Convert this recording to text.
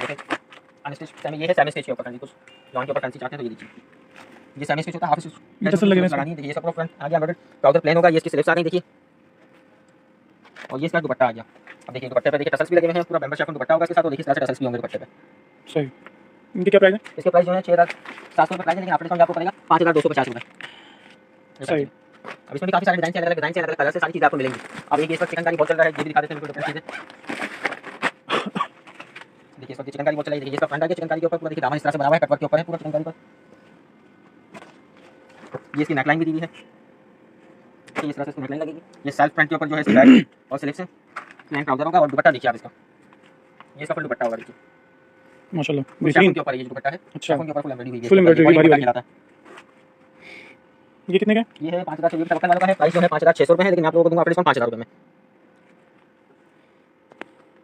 देखिए unstitch semi, ये है सेमी स्टिच के ऊपर कुछ लॉन के ऊपर फैंसी चाहते हैं तो ये लीजिए। ये सेमी स्टिच होता है, हाफ स्टिच लगानी है। देखिए ये सब फ्रंट आ गया एम्ब्रॉयडर्ड, ट्राउजर प्लेन होगा, ये इसकी स्लीव्स आ गई देखिए, और ये इसका दुपट्टा आ गया। अब देखिए दुपट्टे पे देखिए टसल्स भी लगे हुए हैं, पूरा बेम्बर शेप में दुपट्टा होगा इसके साथ, और देखिए इस तरह से टसल्स भी होंगे दुपट्टे पे। सही। इनकी क्या प्राइस है? इसके प्राइस जो है 6700 रुपये प्राइस है, लेकिन आपको डिस्काउंट आपको पड़ेगा 5250 रुपये। सही। अब इसमें भी काफी सारे डिजाइन से, अलग अलग डिजाइन से, अलग अलग कलर से सारी चीजें आपको मिलेंगी। अब एक इस वक्त चिकनकारी बहुत चल रहा है, ये भी दिखा देते हैं बिल्कुल डिफरेंट चीजें। देखिए इस वक्त चिकनकारी बहुत चल रही है, देखिए इसका फ्रंट आ गया चिकनकारी के ऊपर, पूरा देखिए दामन इस तरह से बना हुआ है, कटवर्क के ऊपर है पूरा चिकनकारी पर। ये इसकी नेकलाइन भी दी हुई है, इस तरह से इसकी नेकलाइन लगेगी। ये सेल्फ फ्रंट के ऊपर जो है बैक और स्लीव्स है, प्लेन ट्राउजर होगा, और दुपट्टा देखिए आप इसका, ये इसका फुल दुपट्टा होगा देखिए माशाल्लाह बेहतरीन के ऊपर ये दुपट्टा है। अच्छा, के ऊपर फुल एम्ब्रॉयडरी हुई है, फुल एम्ब्रॉयडरी वाली है। ये कितने का? ये है 5000 से, ये टवक्कल वालों का है, प्राइस जो है 5600 रुपये है, लेकिन आप लोगों को दूंगा ऑफर डिस्काउंट 5000 रुपये में।